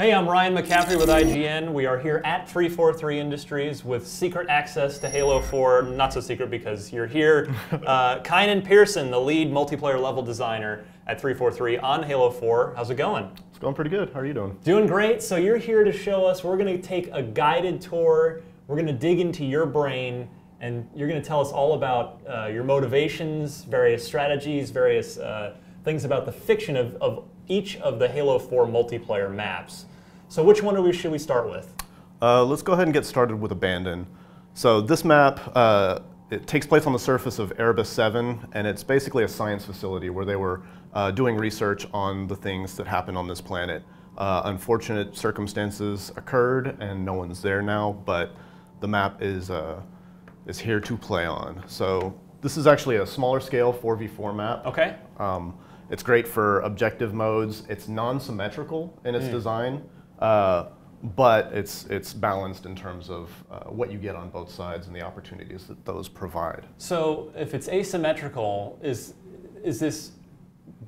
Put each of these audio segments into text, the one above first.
Hey, I'm Ryan McCaffrey with IGN. We are here at 343 Industries with secret access to Halo 4. Not so secret because you're here. Kynan Pearson, the lead multiplayer level designer at 343 on Halo 4. How's it going? It's going pretty good. How are you doing? Doing great. So you're here to show us. We're going to take a guided tour. We're going to dig into your brain, and you're going to tell us all about your motivations, various strategies, various things about the fiction of each of the Halo 4 multiplayer maps. So which one should we start with? Let's go ahead and get started with Abandon. So this map, it takes place on the surface of Erebus 7, and it's basically a science facility where they were doing research on the things that happen on this planet. Unfortunate circumstances occurred, and no one's there now, but the map is here to play on. So this is actually a smaller scale 4v4 map. Okay. It's great for objective modes. It's non-symmetrical in its design. But it's balanced in terms of what you get on both sides and the opportunities that those provide. So if it's asymmetrical, is this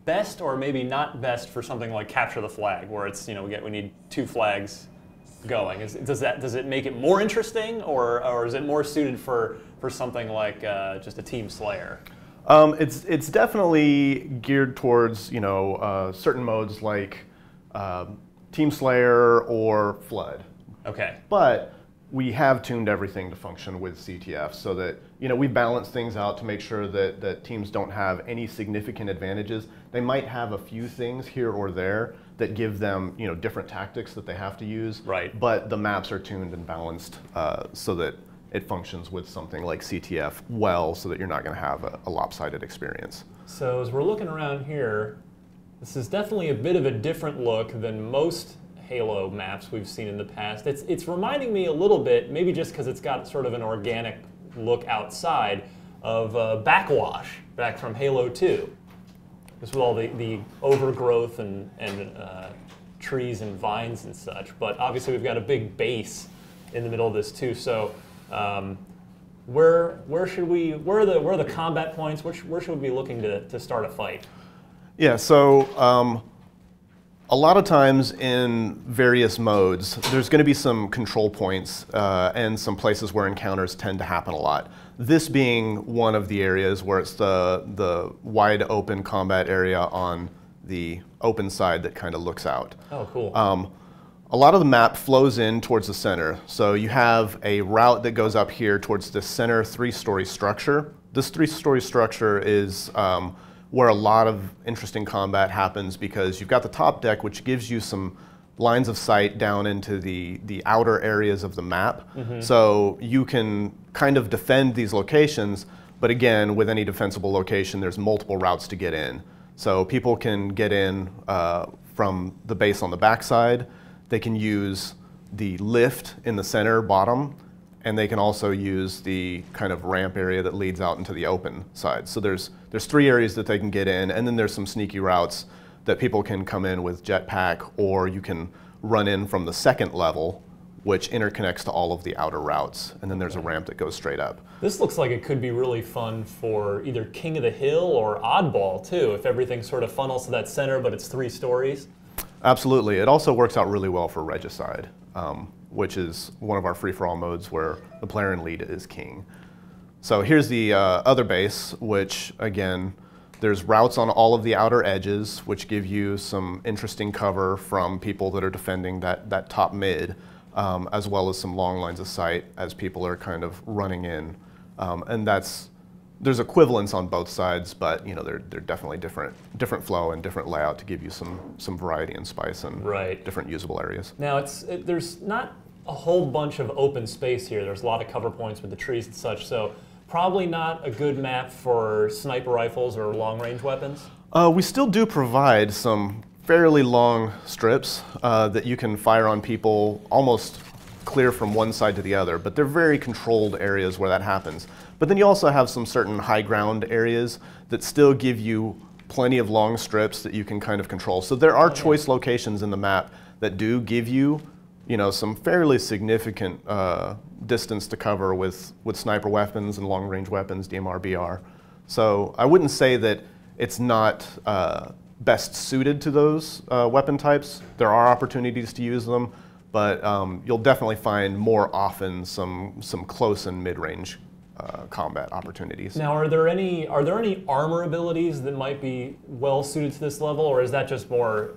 best or maybe not best for something like Capture the Flag, where it's, you know, we need two flags going? Does it make it more interesting, or is it more suited for something like just a Team Slayer? It's definitely geared towards, you know, certain modes like Team Slayer or Flood. Okay. But we have tuned everything to function with CTF so that, you know, we balance things out to make sure that teams don't have any significant advantages. They might have a few things here or there that give them, you know, different tactics that they have to use. Right. But the maps are tuned and balanced so that it functions with something like CTF well, so that you're not going to have a lopsided experience. So as we're looking around here, this is definitely a bit of a different look than most Halo maps we've seen in the past. It's reminding me a little bit, maybe just because it's got sort of an organic look outside, of Backwash, back from Halo 2. Just with all the overgrowth and trees and vines and such. But obviously we've got a big base in the middle of this too. So where are the combat points? Where should we be looking to start a fight? Yeah, so a lot of times in various modes, there's going to be some control points and some places where encounters tend to happen a lot. This being one of the areas where it's the wide open combat area on the open side that kind of looks out. Oh, cool. A lot of the map flows in towards the center. So you have a route that goes up here towards the center three-story structure. This three-story structure is where a lot of interesting combat happens, because you've got the top deck, which gives you some lines of sight down into the outer areas of the map. So you can kind of defend these locations, but again, with any defensible location, there's multiple routes to get in. So people can get in from the base on the backside. They can use the lift in the center bottom, and they can also use the kind of ramp area that leads out into the open side. So there's three areas that they can get in, and then there's some sneaky routes that people can come in with jetpack, or you can run in from the second level, which interconnects to all of the outer routes, and then there's a ramp that goes straight up. This looks like it could be really fun for either King of the Hill or Oddball too, if everything sort of funnels to that center, but it's 3 stories. Absolutely. It also works out really well for Regicide, which is one of our free-for-all modes where the player in lead is king. So here's the other base, which again, there's routes on all of the outer edges, which give you some interesting cover from people that are defending that top mid, as well as some long lines of sight as people are kind of running in. And there's equivalence on both sides, but you know, they're definitely different flow and different layout to give you some variety and spice and different usable areas. Now there's not a whole bunch of open space here. There's a lot of cover points with the trees and such, so probably not a good map for sniper rifles or long-range weapons. We still do provide some fairly long strips that you can fire on people almost clear from one side to the other, but they're very controlled areas where that happens. But then you also have some certain high ground areas that still give you plenty of long strips that you can kind of control. So there are choice locations in the map that do give you, you know, some fairly significant distance to cover with sniper weapons and long range weapons, DMR, BR. So I wouldn't say that it's not best suited to those weapon types. There are opportunities to use them, but you'll definitely find more often some close and mid-range combat opportunities. Now, are there any armor abilities that might be well suited to this level, or is that just more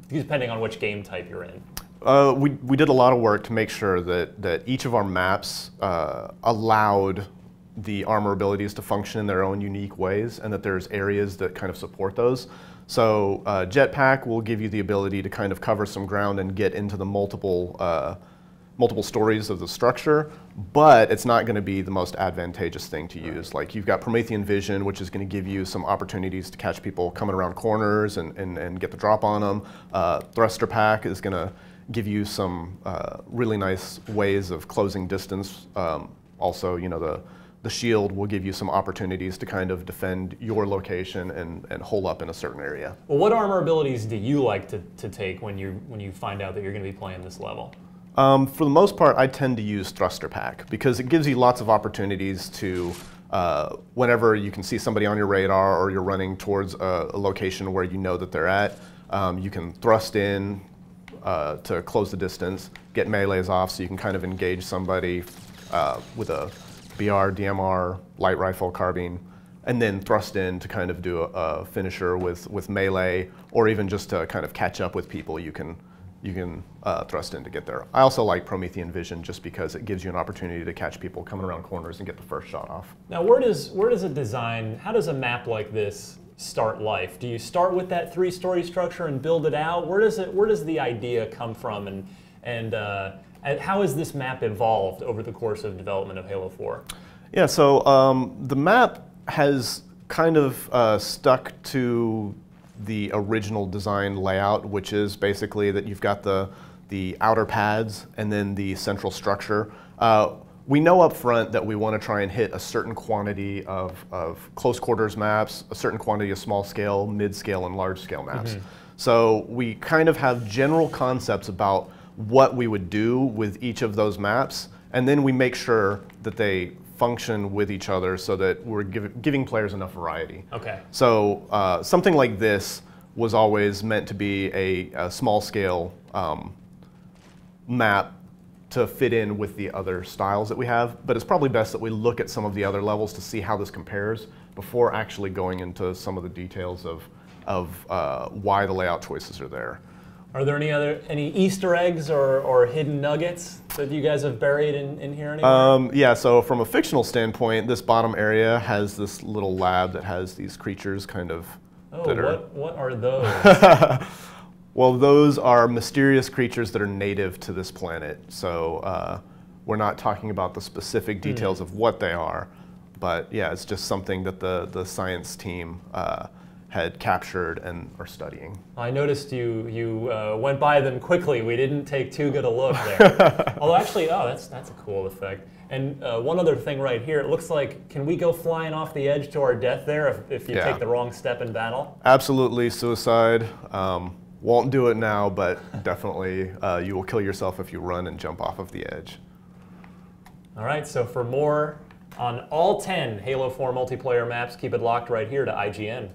depending on which game type you're in? We did a lot of work to make sure that each of our maps allowed the armor abilities to function in their own unique ways, and that there's areas that kind of support those. So Jetpack will give you the ability to kind of cover some ground and get into the multiple stories of the structure, but it's not going to be the most advantageous thing to use. Like, you've got Promethean Vision, which is going to give you some opportunities to catch people coming around corners and get the drop on them. Thruster Pack is going to give you some really nice ways of closing distance. Also, you know, the shield will give you some opportunities to kind of defend your location and hole up in a certain area. Well, what armor abilities do you like to take when you find out that you're going to be playing this level? For the most part, I tend to use Thruster Pack because it gives you lots of opportunities to, whenever you can see somebody on your radar or you're running towards a location where you know that they're at, you can thrust in to close the distance, get melees off so you can kind of engage somebody with a BR, DMR, light rifle, carbine, and then thrust in to kind of do a finisher with melee, or even just to kind of catch up with people. You can thrust in to get there. I also like Promethean Vision just because it gives you an opportunity to catch people coming around corners and get the first shot off. Now, how does a map like this start life? Do you start with that 3-story structure and build it out? Where does the idea come from, and how has this map evolved over the course of development of Halo 4? Yeah, so the map has kind of stuck to the original design layout, which is basically that you've got the outer pads and then the central structure. We know up front that we want to try and hit a certain quantity of close quarters maps, a certain quantity of small scale, mid scale, and large scale maps. Mm-hmm. So we kind of have general concepts about what we would do with each of those maps, and then we make sure that they function with each other so that we're giving players enough variety. Okay. So something like this was always meant to be a small scale map to fit in with the other styles that we have, but it's probably best that we look at some of the other levels to see how this compares before actually going into some of the details of why the layout choices are there. Are there any Easter eggs or hidden nuggets that you guys have buried in here anywhere? Yeah, so from a fictional standpoint, this bottom area has this little lab that has these creatures kind of. Oh, what are those? Well, those are mysterious creatures that are native to this planet. So we're not talking about the specific details of what they are, but yeah, it's just something that the science team had captured and are studying. I noticed you went by them quickly. We didn't take too good a look there. Although actually, that's a cool effect. And one other thing right here, it looks like, can we go flying off the edge to our death there if you take the wrong step in battle? Absolutely, suicide. Won't do it now, but definitely you will kill yourself if you run and jump off of the edge. All right, so for more on all 10 Halo 4 multiplayer maps, keep it locked right here to IGN.